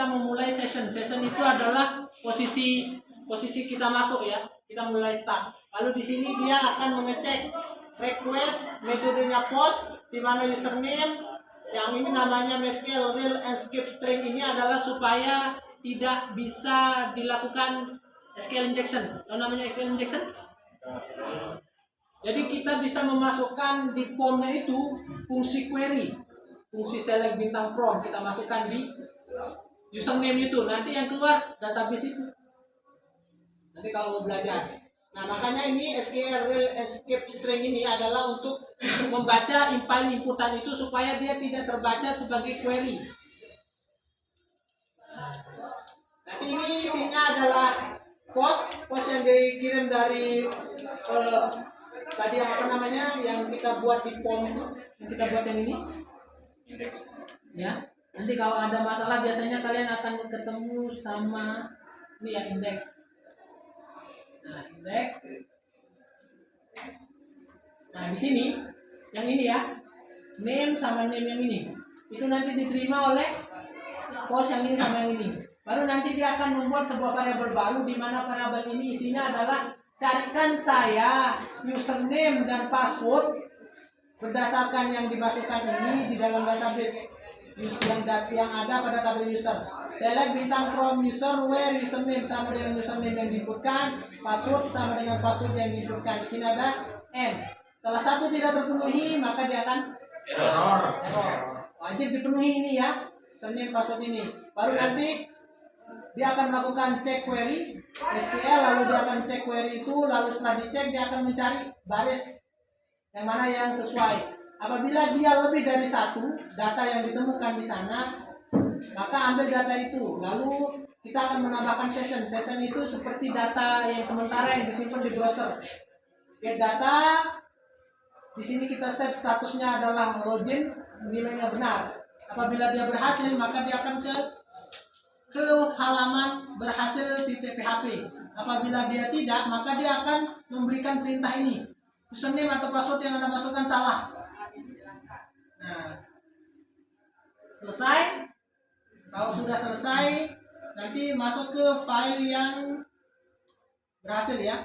kita memulai session. Session itu adalah posisi kita masuk ya. Kita mulai start. Lalu di sini dia akan mengecek request, metodenya post, di mana username, yang ini namanya MySQL real escape string ini adalah supaya tidak bisa dilakukan SQL injection. Tahu namanya SQL injection? Jadi kita bisa memasukkan di formnya itu fungsi query, fungsi select bintang from kita masukkan di username itu. Nanti yang keluar database itu. Nanti kalau mau belajar. Nah makanya ini SQL real escape string ini adalah untuk membaca file inputan itu supaya dia tidak terbaca sebagai query. Nanti ini isinya adalah post yang dikirim dari tadi apa namanya yang kita buat di form itu, yang kita buat yang ini. Ya. Nanti kalau ada masalah biasanya kalian akan ketemu sama ini ya index. Nah, index. Nah, di sini yang ini ya. Name sama name yang ini. Itu nanti diterima oleh post yang ini sama yang ini. Baru nanti dia akan membuat sebuah variabel baru di mana variabel ini isinya adalah carikan saya username dan password berdasarkan yang dimasukkan ini di dalam database yang ada pada tabel user. Select bintang from user where username sama dengan username yang diinputkan, password sama dengan password yang diinputkan. Di sini ada n. Salah satu tidak terpenuhi maka dia akan error. Wajib dipenuhi ini ya, username password ini. Baru nanti dia akan melakukan cek query SQL, lalu dia akan cek query itu, lalu setelah dicek dia akan mencari baris yang mana yang sesuai. Apabila dia lebih dari satu data yang ditemukan di sana, maka ambil data itu. Lalu kita akan menambahkan session. Session itu seperti data yang sementara yang disimpan di browser. Get data. Di sini kita set statusnya adalah login, nilainya benar. Apabila dia berhasil, maka dia akan ke halaman berhasil .php. Apabila dia tidak, maka dia akan memberikan perintah ini. Username atau password yang Anda masukkan salah. Nah, selesai. Kalau sudah selesai, nanti masuk ke file yang berhasil ya.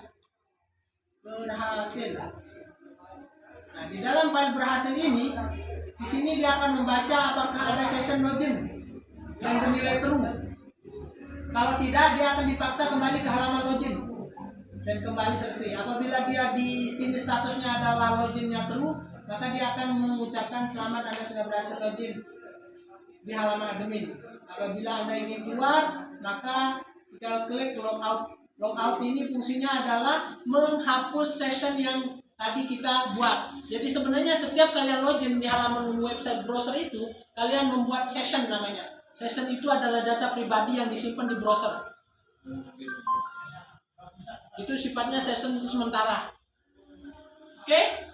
Berhasil. Nah, di dalam file berhasil ini, di sini dia akan membaca apakah ada session login yang bernilai true. Kalau tidak, dia akan dipaksa kembali ke halaman login dan kembali selesai. Apabila dia di sini statusnya adalah loginnya true, maka dia akan mengucapkan selamat Anda sudah berhasil login di halaman admin. Apabila Anda ingin keluar, maka kita klik logout. Logout ini fungsinya adalah menghapus session yang tadi kita buat. Jadi sebenarnya setiap kalian login di halaman website browser itu, kalian membuat session namanya. Session itu adalah data pribadi yang disimpan di browser. Itu sifatnya session itu sementara. Oke?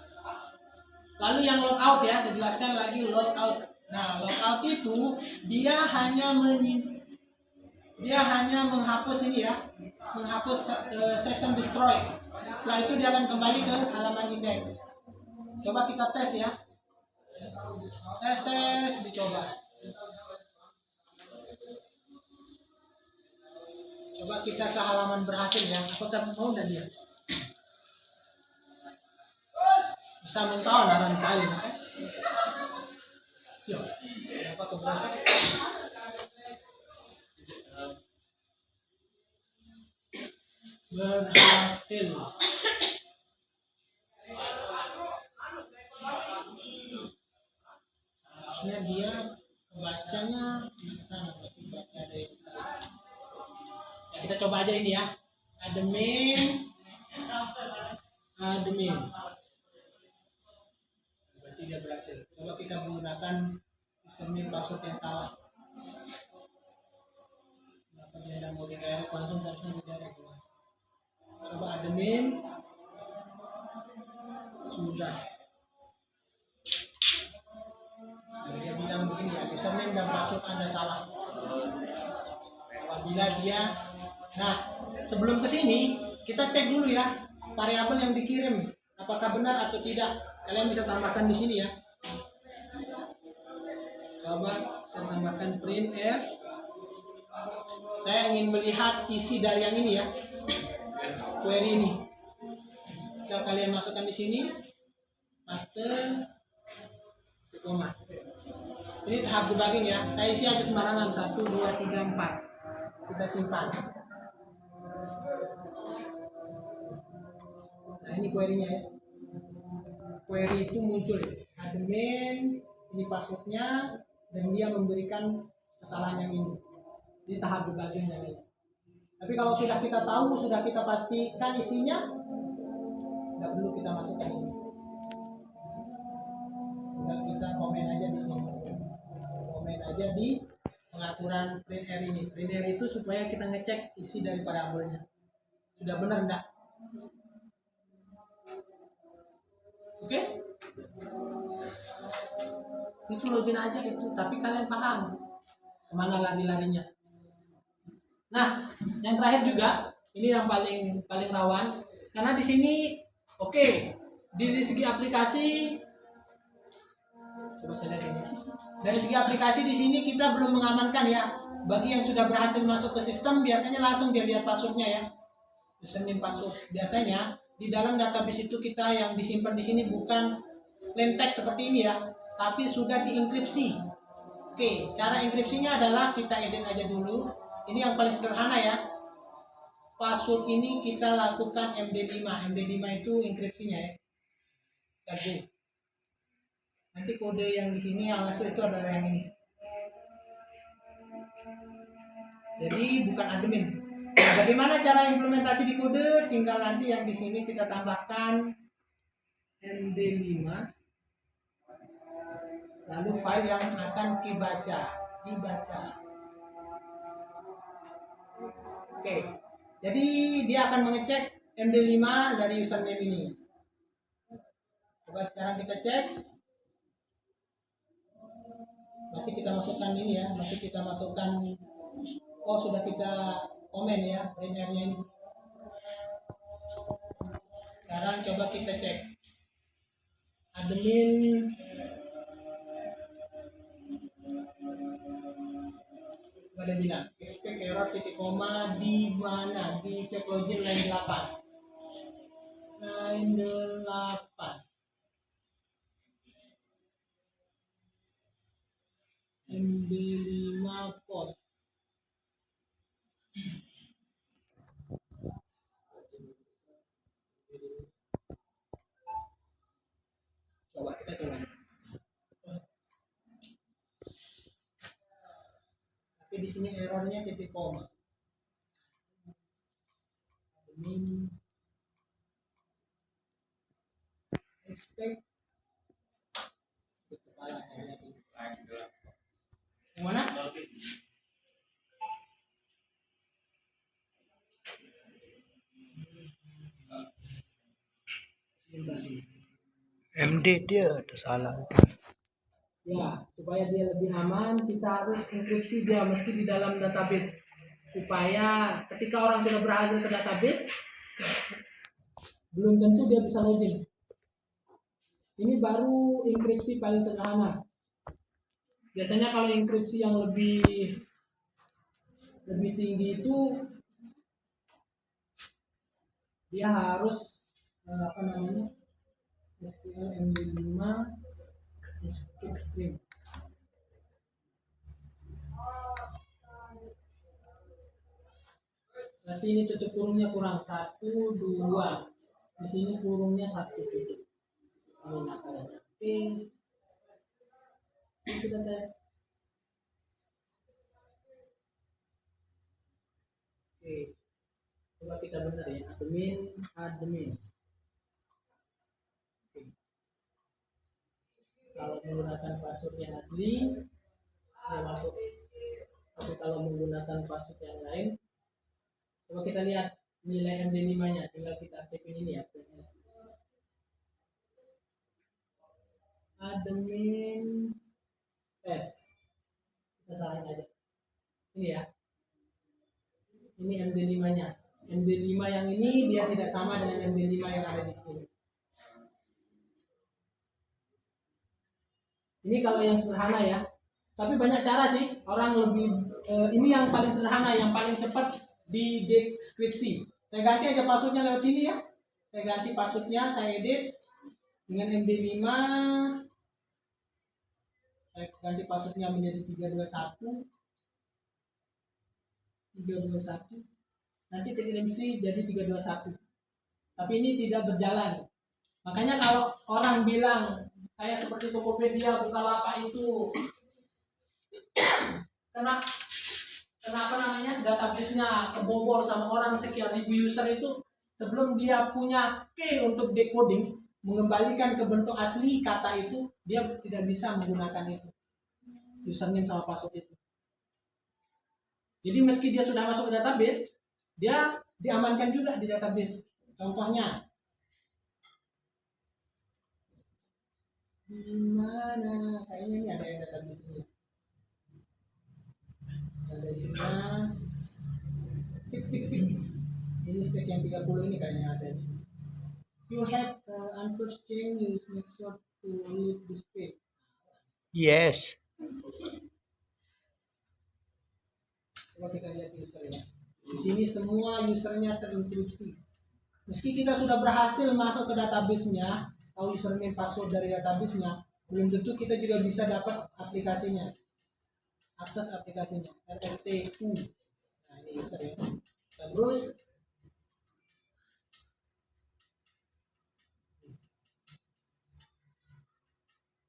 Lalu yang logout ya, saya jelaskan lagi logout. Nah, logout itu dia hanya menghapus ini ya, menghapus session destroy. Setelah itu dia akan kembali ke halaman index. Coba kita tes ya. Tes dicoba. Coba kita ke halaman berhasil ya. Apakah mau dan dia? Bisa mentau dalam kali. Yuk, apa ke browser? Berhasil. Harusnya dia bacanya masih baca dari ya, kita coba aja ini ya. Admin. Berarti dia berhasil. Coba kita menggunakan username password yang salah. Kenapa dia tidak mau direct? Langsung seharusnya direct. Coba admin. Sudah. Dia bilang begini ya, username dan password Anda salah. Apabila dia, nah sebelum ke sini kita cek dulu ya variabel yang dikirim apakah benar atau tidak. Kalian bisa tambahkan di sini ya. Coba saya tambahkan print f saya ingin melihat isi dari yang ini ya, query ini. Bisa kalian masukkan di sini, master, koma. Ini tahap debugging ya. Saya isi aja sembarangan 1, 2, 3, 4. Kita simpan. Nah ini query-nya ya. Query itu muncul admin, ini passwordnya, dan dia memberikan kesalahan yang ini. Di tahap debugging yang ini. Tapi kalau sudah kita tahu, sudah kita pastikan isinya, tidak perlu kita masukkan ini. Sudah kita komen aja di sini. Komen aja di pengaturan print R ini. Print R itu supaya kita ngecek isi dari variabelnya. Sudah benar enggak? Oke? Itu login aja itu, tapi kalian paham kemana lari-larinya. Nah, yang terakhir juga ini yang paling rawan karena di sini oke, dari segi aplikasi coba saya lihat ini. Dari segi aplikasi di sini kita belum mengamankan ya. Bagi yang sudah berhasil masuk ke sistem biasanya langsung dia lihat passwordnya ya. Username password. Biasanya di dalam database itu kita yang disimpan di sini bukan plain text seperti ini ya, tapi sudah dienkripsi. Oke, cara enkripsinya adalah kita edit aja dulu. Ini yang paling sederhana ya. Password ini kita lakukan MD5. MD5 itu enkripsinya ya. Kita nanti kode yang di sini yang masuk itu adalah yang ini. Jadi bukan admin. Nah, bagaimana cara implementasi di kode? Tinggal nanti yang di sini kita tambahkan MD5, lalu file yang akan dibaca. Oke, jadi dia akan mengecek MD5 dari username ini. Coba sekarang kita cek. Masih kita masukkan ini ya, oh sudah kita komen ya primernya ini. Sekarang coba kita cek admin pada bilang expect error titik koma di mana, di cek login line 8 MD5 post. Coba kita coba. Tapi di sini errornya titik koma. Ini expect kepala saya lagi. Yang mana? MD dia ada salah. Ya, supaya dia lebih aman, kita harus enkripsi dia meski di dalam database. Supaya ketika orang sudah berhasil ke database, belum tentu dia bisa login. Ini baru enkripsi paling sederhana. Biasanya kalau enkripsi yang lebih tinggi itu dia harus SQL MD5 escape string. Berarti ini tutup kurungnya kurang 1, 2. Di sini kurungnya 1 titik. Ini masalahnya. Oke. Kita tes. Oke. Coba kita benar ya. Admin. Oke. Kalau menggunakan password yang asli, dia masuk. Tapi kalau menggunakan password yang lain, coba kita lihat nilai MD5-nya. Tinggal kita aktifin ini ya. Admin S. Kita salahin aja. Ini ya. Ini MD5-nya. MD5 yang ini dia tidak sama dengan MD5 yang ada di sini. Ini kalau yang sederhana ya. Tapi banyak cara sih. Orang lebih ini yang paling sederhana, yang paling cepat di deskripsi. Saya ganti aja passwordnya lewat sini ya. Saya ganti passwordnya, saya edit dengan MD5. Saya ganti passwordnya menjadi 321. Nanti deskripsi jadi 321. Tapi ini tidak berjalan. Makanya kalau orang bilang kayak seperti Tokopedia, Bukalapak itu kenapa namanya database-nya kebobol sama orang sekian ribu user itu, sebelum dia punya key untuk decoding, mengembalikan ke bentuk asli kata itu, dia tidak bisa menggunakan itu, username sama password itu. Jadi meski dia sudah masuk ke database, dia diamankan juga di database. Contohnya, di mana? Kayaknya ini ada yang database ini. Database-nya sik. Ini sek yang 30 ini kayaknya ada sih. You have unforced changes, make sure to leave this page. Yes. Coba kita lihat usernya. Di sini semua usernya terenkripsi. Meski kita sudah berhasil masuk ke database-nya, tahu username password dari database-nya, belum tentu kita juga bisa dapat aplikasinya. Akses aplikasinya, RSTU. Nah, ini usernya. Terus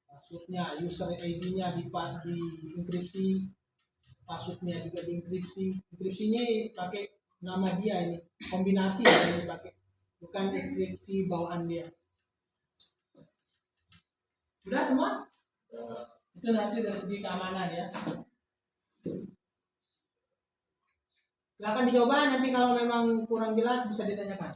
passwordnya, user ID-nya dienkripsi, passwordnya juga dienkripsi. Enkripsinya pakai nama dia ini, kombinasi yang dipakai, bukan enkripsi bawaan dia. Sudah semua? Itu nanti dari segi keamanan ya. Silakan dicoba, nanti kalau memang kurang jelas bisa ditanyakan.